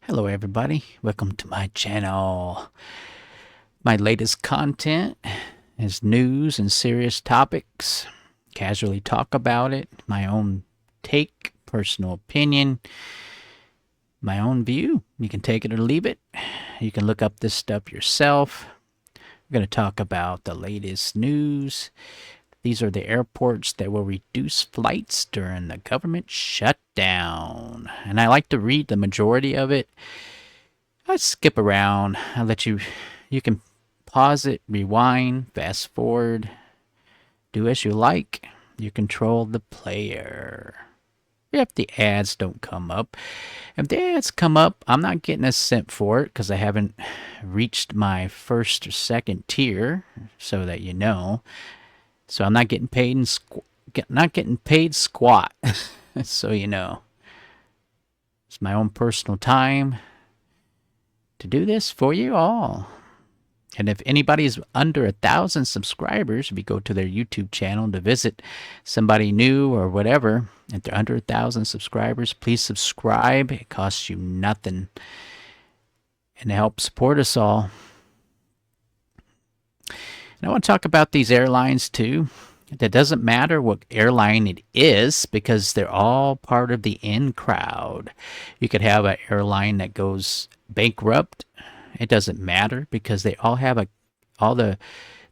Hello everybody, welcome to my channel. My latest content is news and serious topics. Casually talk about it, my own take, personal opinion, my own view. You can take it or leave it. You can look up this stuff yourself. We're going to talk about the latest news. These are the airports that will reduce flights during the government shutdown. And I like to read the majority of it. I skip around. I'll let you can pause it, rewind, fast forward, do as you like. You control the player. If the ads don't come up. If the ads come up, I'm not getting a cent for it because I haven't reached my first or second tier, so that you know. So I'm not getting paid squat, so you know. It's my own personal time to do this for you all. And if anybody's under 1,000 subscribers, if you go to their YouTube channel to visit somebody new or whatever, if they're under 1,000 subscribers, please subscribe. It costs you nothing. And it helps support us all. And I want to talk about these airlines too. It doesn't matter what airline it is because they're all part of the in crowd. You could have an airline that goes bankrupt. It doesn't matter because they all have all the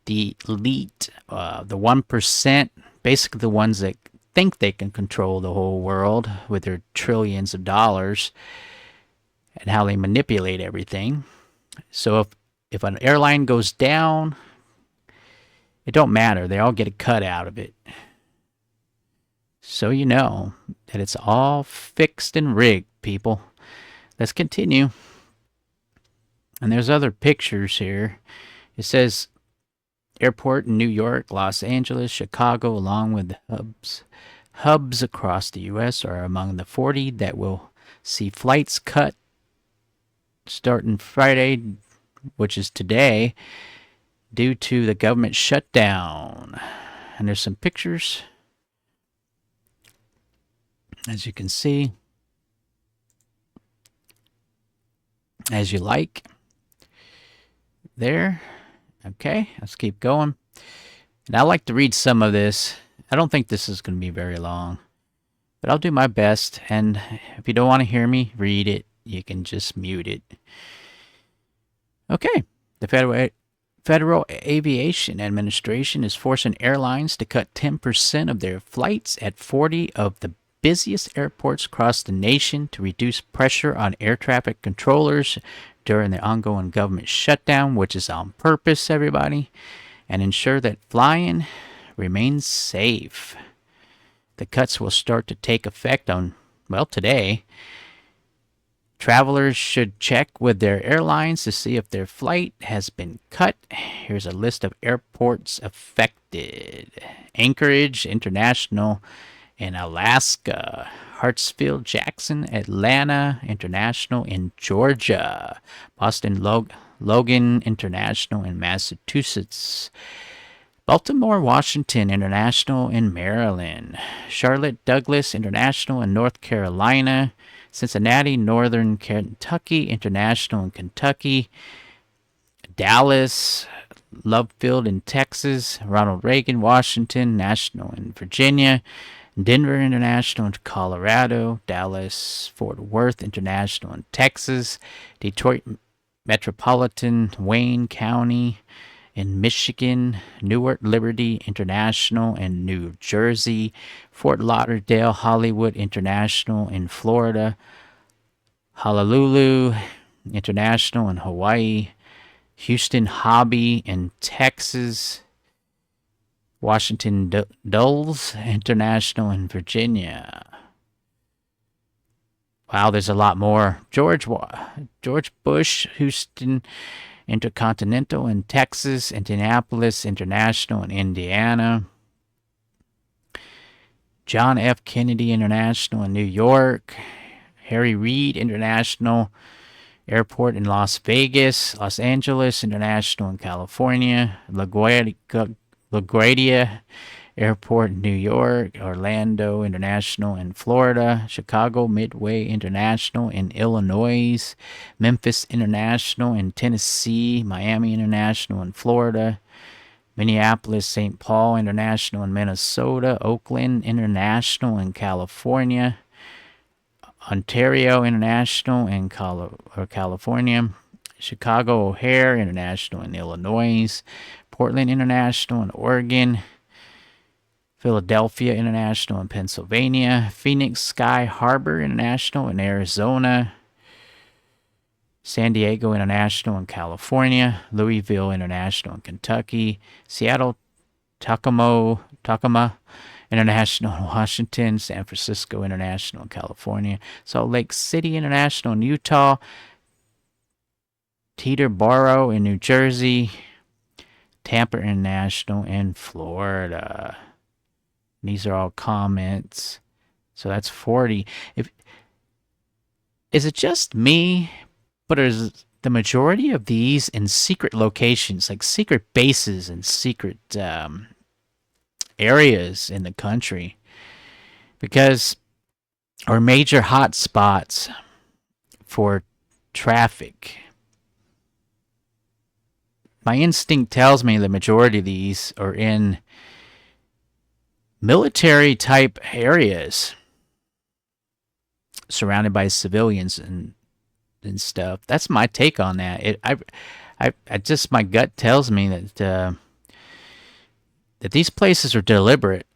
elite, the 1%, basically the ones that think they can control the whole world with their trillions of dollars and how they manipulate everything. So if an airline goes down, it don't matter. They all get a cut out of it. So you know that it's all fixed and rigged, people. Let's continue. And there's other pictures here. It says airport in New York, Los Angeles, Chicago, along with hubs across the U.S. are among the 40 that will see flights cut starting Friday, which is today, due to the government shutdown. And there's some pictures, as you can see, as you like. There. Okay, let's keep going. And I like to read some of this. I don't think this is going to be very long, but I'll do my best. And if you don't want to hear me read it, you can just mute it. Okay, the Federal Aviation Administration is forcing airlines to cut 10% of their flights at 40 of the busiest airports across the nation to reduce pressure on air traffic controllers during the ongoing government shutdown, which is on purpose, everybody, and ensure that flying remains safe. The cuts will start to take effect on, today. Travelers should check with their airlines to see if their flight has been cut. Here's a list of airports affected: Anchorage International in Alaska, Hartsfield Jackson Atlanta International in Georgia, Boston Logan International in Massachusetts, Baltimore Washington International in Maryland, Charlotte Douglas International in North Carolina, Cincinnati Northern Kentucky International in Kentucky, Dallas Love Field in Texas, Ronald Reagan Washington National in Virginia, Denver International in Colorado, Dallas Fort Worth International in Texas, Detroit Metropolitan Wayne County in Michigan, Newark Liberty International in New Jersey, Fort Lauderdale Hollywood International in Florida, Honolulu International in Hawaii, Houston Hobby in Texas, Washington Dulles International in Virginia. Wow, there's a lot more. George Bush Houston Intercontinental in Texas, Indianapolis International in Indiana, John F. Kennedy International in New York, Harry Reid International Airport in Las Vegas, Los Angeles International in California, LaGuardia Airport in New York, Orlando International in Florida, Chicago Midway International in Illinois, Memphis International in Tennessee, Miami International in Florida, Minneapolis St. Paul International in Minnesota, Oakland International in California, Ontario International in California, Chicago O'Hare International in Illinois, Portland International in Oregon, Philadelphia International in Pennsylvania, Phoenix Sky Harbor International in Arizona, San Diego International in California, Louisville International in Kentucky, Seattle Tacoma International in Washington, San Francisco International in California, Salt Lake City International in Utah, Teterboro in New Jersey, Tampa International in Florida. These are all comments. So that's 40. Is it just me? But is the majority of these in secret locations, like secret bases and secret areas in the country? Because, or major hot spots for traffic. My instinct tells me the majority of these are in military type areas surrounded by civilians and stuff. That's my take on that. I just, my gut tells me that these places are deliberate.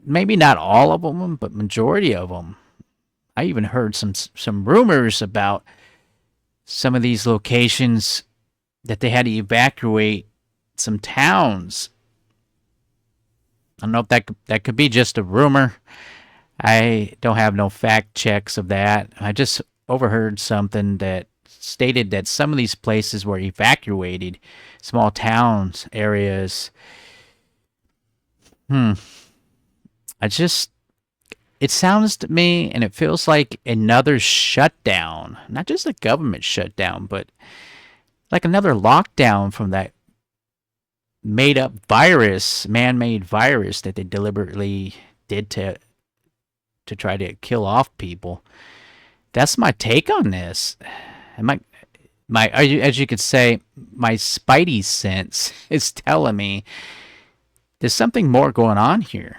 Maybe not all of them, but majority of them. I even heard some rumors about some of these locations that they had to evacuate some towns. I don't know if that could be just a rumor. I don't have no fact checks of that. I just overheard something that stated that some of these places were evacuated, small towns, areas. It sounds to me, and it feels like another shutdown. Not just a government shutdown, but like another lockdown from that made-up virus, man-made virus that they deliberately did to try to kill off people. That's my take on this. And my as you could say, my spidey sense is telling me there's something more going on here.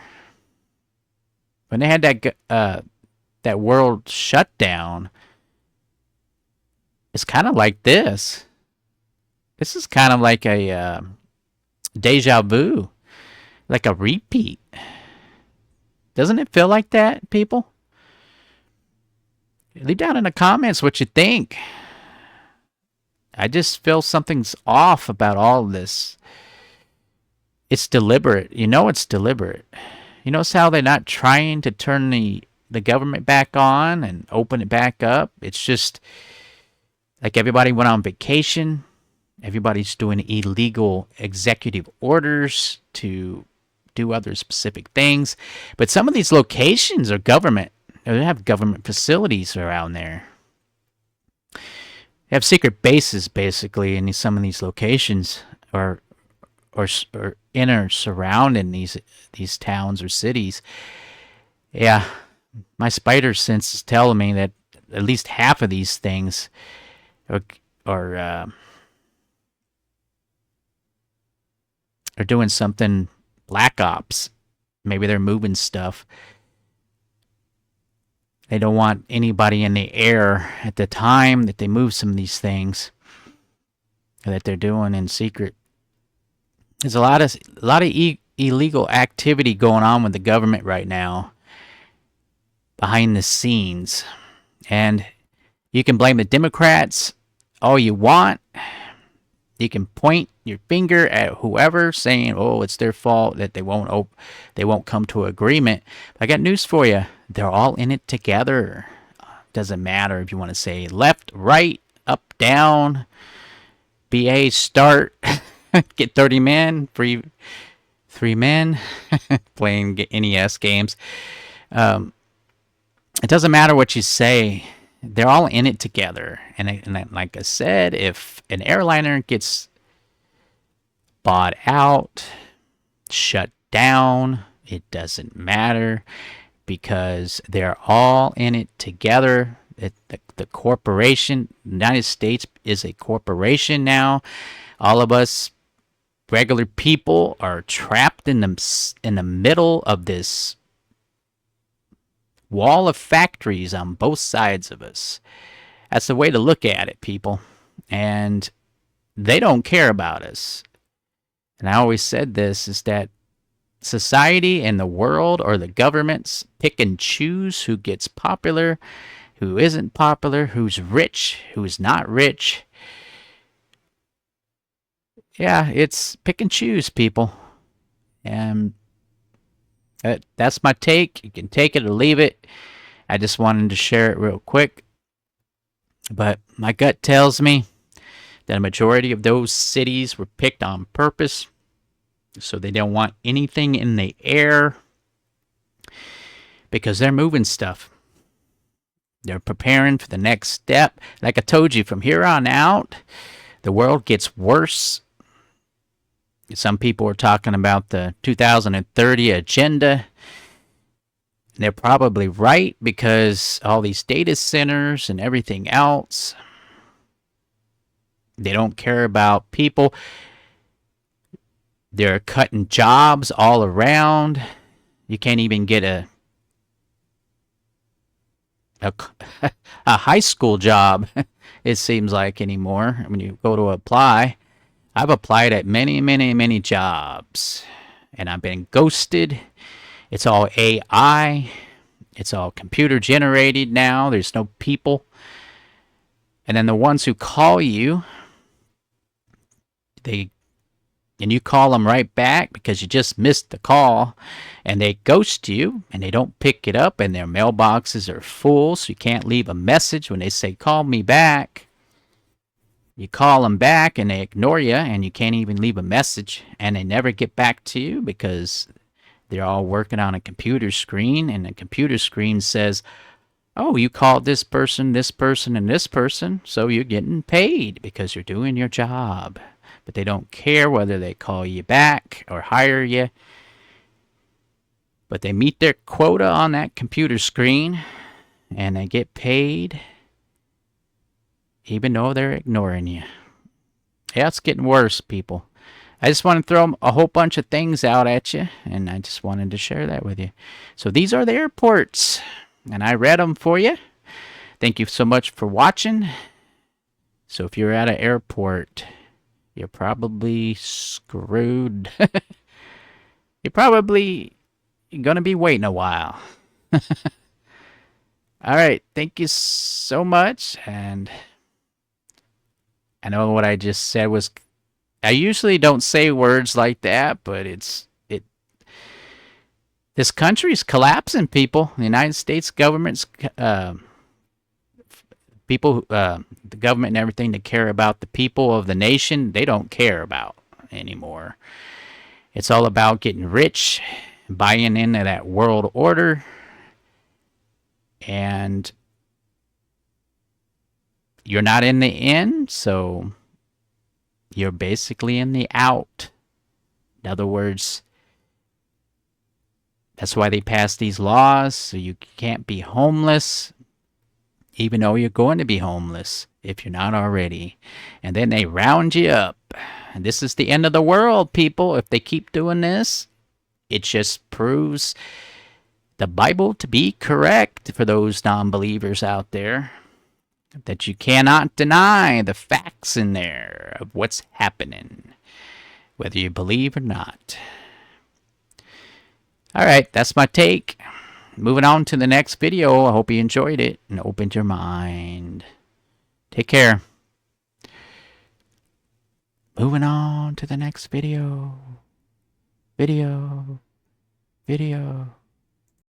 When they had that world shutdown, it's kind of like this. This is kind of like a deja vu, like a repeat. Doesn't it feel like that, people? Leave down in the comments what you think. I just feel something's off about all of this. It's deliberate. You know it's deliberate. You notice how they're not trying to turn the government back on and open it back up? It's just like everybody went on vacation. Everybody's doing illegal executive orders to do other specific things. But some of these locations are government. They have government facilities around there. They have secret bases, basically, in some of these locations, or inner surrounding these towns or cities. Yeah, my spider sense is telling me that at least half of these things are doing something black ops. Maybe they're moving stuff. They don't want anybody in the air at the time that they move some of these things that they're doing in secret. There's a lot of illegal activity going on with the government right now behind the scenes. And you can blame the Democrats all you want. You can point your finger at whoever saying, "Oh, it's their fault that they won't come to agreement." But I got news for you. They're all in it together. Doesn't matter if you want to say left, right, up, down, BA, start, get 30 men, free 3 men playing NES games. It doesn't matter what you say. They're all in it together. And like I said, if an airliner gets bought out, shut down. It doesn't matter because they're all in it together. The corporation, the United States is a corporation now. All of us regular people are trapped in the middle of this wall of factories on both sides of us. That's the way to look at it, people. And they don't care about us. And I always said this, is that society and the world or the governments pick and choose who gets popular, who isn't popular, who's rich, who's not rich. Yeah, it's pick and choose, people. And that's my take. You can take it or leave it. I just wanted to share it real quick. But my gut tells me that a majority of those cities were picked on purpose. So they don't want anything in the air because they're moving stuff. They're preparing for the next step. Like I told you, from here on out, the world gets worse. Some people are talking about the 2030 agenda. They're probably right because all these data centers and everything else, they don't care about people. They're cutting jobs all around. You can't even get a high school job, it seems like, anymore when you go to apply. I've applied at many jobs, and I've been ghosted. It's all AI. It's all computer generated now. There's no people. And then the ones who call you, and you call them right back because you just missed the call, and they ghost you and they don't pick it up, and their mailboxes are full, so you can't leave a message when they say call me back. You call them back and they ignore you, and you can't even leave a message, and they never get back to you because they're all working on a computer screen, and the computer screen says, oh, you called this person, and this person, so you're getting paid because you're doing your job. But they don't care whether they call you back or hire you. But they meet their quota on that computer screen, and they get paid even though they're ignoring you. Yeah, it's getting worse, people. I just want to throw a whole bunch of things out at you, and I just wanted to share that with you. So these are the airports, and I read them for you. Thank you so much for watching. So if you're at an airport, you're probably screwed. You're probably going to be waiting a while. All right. Thank you so much. And I know what I just said was, I usually don't say words like that, but this country's collapsing, people. The United States government's people, the government and everything that care about the people of the nation, they don't care about anymore. It's all about getting rich, buying into that world order, and you're not in the in, so you're basically in the out. In other words, that's why they passed these laws, so you can't be homeless, even though you're going to be homeless if you're not already. And then they round you up. And this is the end of the world, people. If they keep doing this, it just proves the Bible to be correct for those non-believers out there, that you cannot deny the facts in there of what's happening, whether you believe or not. All right, that's my take. Moving on to the next video. I hope you enjoyed it and opened your mind. Take care. Moving on to the next video. Video.